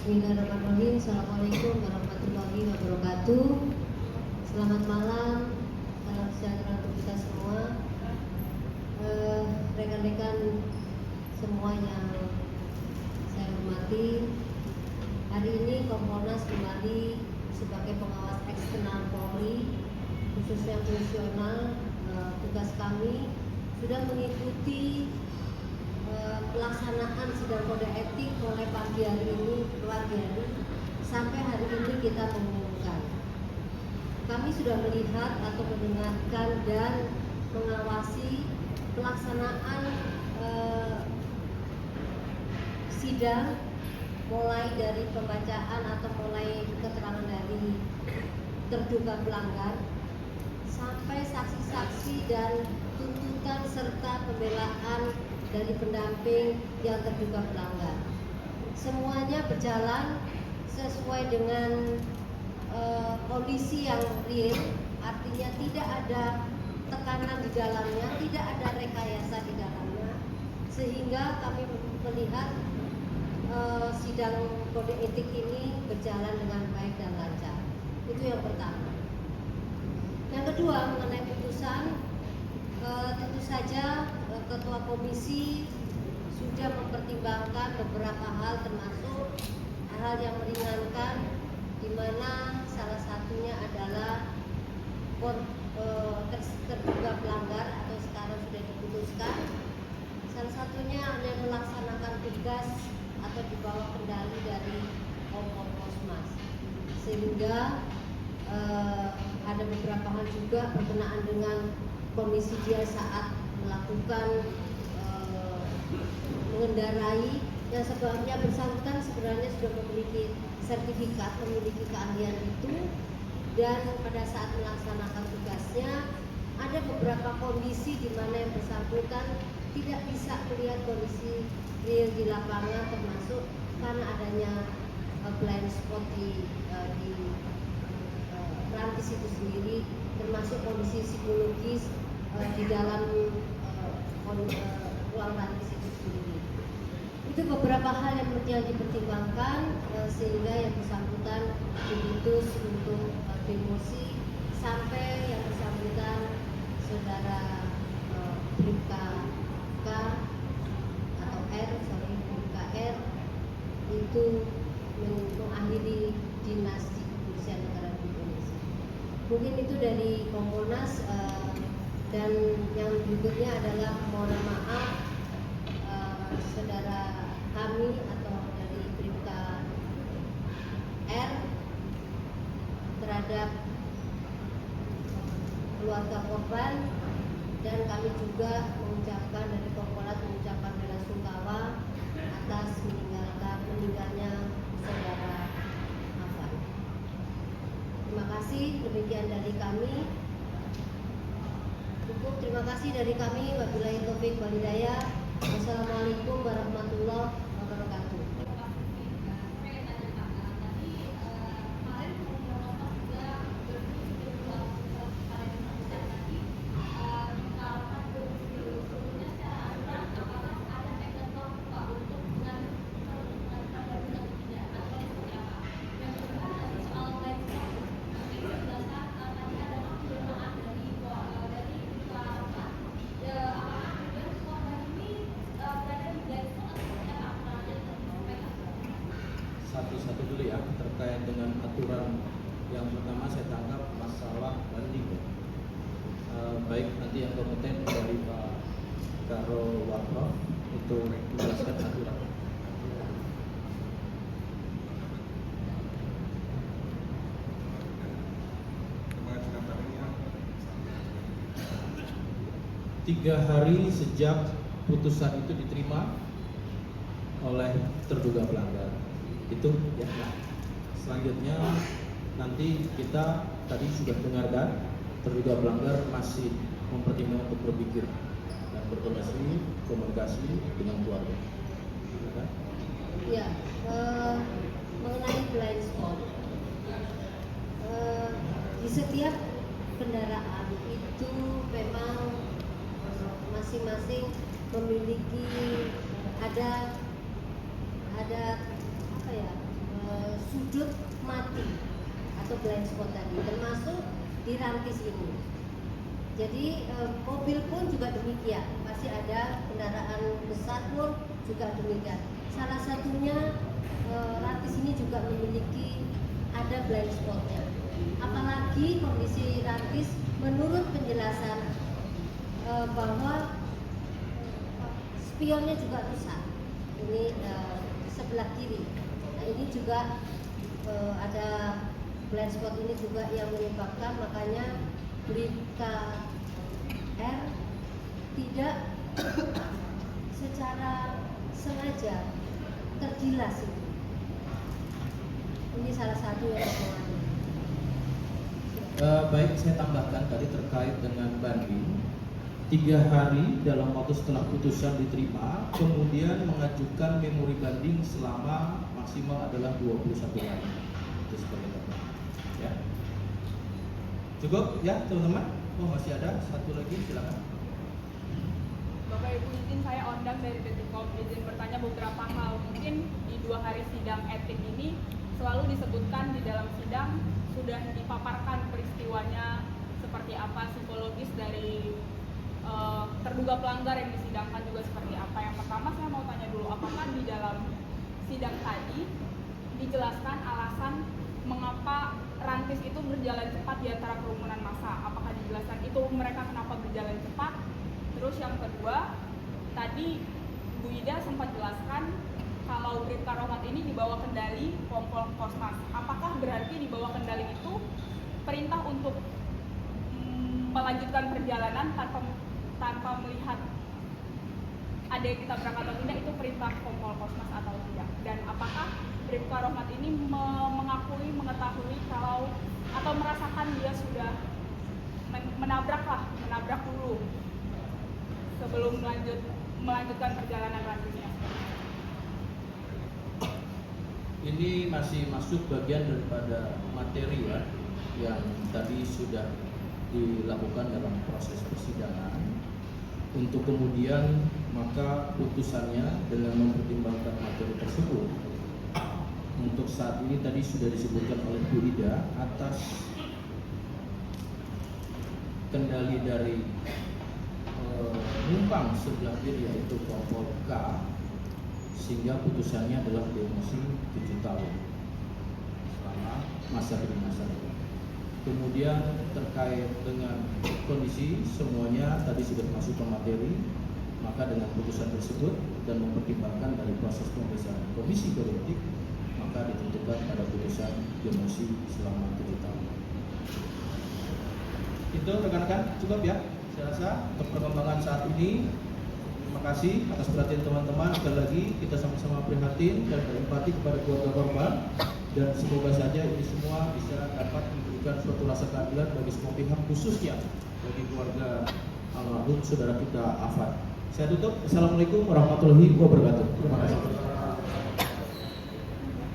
Bismillahirrahmanirrahim. Assalamualaikum warahmatullahi wabarakatuh. Selamat malam, salam sejahtera untuk kita semua. Rekan-rekan semua yang saya hormati, hari ini Kompolnas kembali sebagai pengawas eksternal Polri, khususnya fungsional. Tugas kami sudah mengikuti pelaksanaan sidang kode etik mulai pagi hari ini sampai hari ini kita mengumumkan. Kami sudah melihat atau mendengarkan dan mengawasi pelaksanaan sidang mulai dari pembacaan atau mulai keterangan dari terduga pelanggar sampai saksi-saksi dan tuntutan serta pembelaan dari pendamping yang terduga pelanggar. Semuanya berjalan sesuai dengan kondisi yang real, artinya tidak ada tekanan di dalamnya, tidak ada rekayasa di dalamnya, sehingga kami melihat sidang kode etik ini berjalan dengan baik dan lancar. Itu yang pertama. Yang kedua, mengenai putusan, tentu saja Ketua Komisi sudah mempertimbangkan beberapa hal, termasuk hal yang meringankan, di mana salah satunya adalah terduga pelanggar atau sekarang sudah diputuskan. Salah satunya ada yang melaksanakan tugas atau di bawah kendali dari Kompolnas, sehingga ada beberapa hal juga berkenaan dengan kondisi dia saat melakukan mengendarai, yang sebabnya bersangkutan sebenarnya sudah memiliki sertifikat, memiliki keahlian itu, dan pada saat melaksanakan tugasnya ada beberapa kondisi di mana yang bersangkutan tidak bisa melihat kondisi real di lapangan, termasuk karena adanya blind spot di rantis itu sendiri, termasuk kondisi psikologis di dalam ruang rantis itu sendiri. Itu beberapa hal yang dipertimbangkan, sehingga yang bersangkutan diputus untuk demosi sampai yang bersangkutan saudara Bribka K atau Bribka R itu mengakhiri dinas di Kepolisian Negara Indonesia. Mungkin itu dari Kompolnas. Dan yang berikutnya adalah mohon maaf saudara kami atau dari Bribka R terhadap keluarga korban, dan kami juga mengucapkan dari Kompolnas mengucapkan belasungkawa atas meninggalnya saudara Afan. Terima kasih, demikian dari kami. Cukup, terima kasih dari kami. Wabillahi taufiq wal hidayah. Wassalamualaikum warahmatullahi wabarakatuh. Satu-satu dulu ya, terkait dengan aturan yang pertama saya tangkap masalah banding. Baik, nanti yang kompeten dari Pak Karo Wakrof itu menjelaskan aturan. Tiga hari sejak putusan itu diterima oleh terduga pelanggar itu ya. Selanjutnya nanti kita tadi sudah dengarkan terduga pelanggar masih mempertimbangkan untuk berpikir dan komunikasi dengan keluarga. Ya, mengenai blind spot, di setiap kendaraan itu memang masing-masing memiliki ada apa ya, sudut mati atau blind spot tadi, termasuk di rantis ini. Jadi mobil pun juga demikian, pasti ada kendaraan besar pun juga demikian. Salah satunya rantis ini juga memiliki ada blind spotnya. Apalagi kondisi rantis menurut penjelasan bahwa spionnya juga rusak. Ini sebelah kiri. Nah ini juga ada blind spot ini juga yang menyebabkan makanya Bribka R tidak secara sengaja tergilas itu. Ini salah satu yang mempengaruhi. Baik, saya tambahkan tadi terkait dengan banding 3 hari dalam waktu setelah putusan diterima, kemudian mengajukan memori banding selama maksimal adalah 21 hari. Itu sebagai contoh. Ya. Cukup ya teman-teman? Oh masih ada satu lagi, silakan. Bapak Ibu izin saya Ondang dari Detikcom, izin bertanya beberapa hal. Mungkin di 2 hari sidang etik ini selalu disebutkan di dalam sidang sudah dipaparkan peristiwanya seperti apa, psikologis dari terduga pelanggar yang disidangkan juga seperti apa. Yang pertama saya mau tanya dulu, apakah di dalam sidang tadi dijelaskan alasan mengapa rantis itu berjalan cepat di antara kerumunan massa? Apakah dijelaskan itu mereka kenapa berjalan cepat? Terus yang kedua, tadi Bu Ida sempat jelaskan kalau Bribka Rohmat ini dibawa kendali Kompol Kosmas. Apakah berarti dibawa kendali itu perintah untuk melanjutkan perjalanan tanpa melihat ada yang kita berangkat atau tidak, itu perintah Kompol Kosmas atau tidak? Dan apakah Bribka Rohmat ini mengetahui kalau atau merasakan dia sudah menabrak dulu sebelum melanjutkan perjalanan rantisnya? Ini masih masuk bagian daripada materi ya yang tadi sudah dilakukan dalam proses persidangan. Untuk kemudian maka putusannya dengan mempertimbangkan materi tersebut, untuk saat ini tadi sudah disebutkan oleh Bu Ida atas kendali dari penumpang sebelah kiri yaitu Kompol K, sehingga putusannya adalah demosi 7 tahun selama masa kedinasan. Kemudian terkait dengan kondisi semuanya tadi sudah masuk ke materi, maka dengan putusan tersebut dan mempertimbangkan dari proses pemeriksaan komisi kode etik, maka ditentukan pada putusan demosi selama 7 tahun. Itu rekan-rekan cukup ya. Saya rasa untuk perkembangan saat ini, terima kasih atas perhatian teman-teman. Sekali lagi kita sama-sama prihatin dan berempati kepada keluarga korban, dan semoga saja ini semua bisa dapat memberikan suatu rasa keadilan bagi semua pihak, khususnya bagi keluarga almarhum saudara kita Afan. Saya tutup. Assalamualaikum warahmatullahi wabarakatuh. Terima kasih.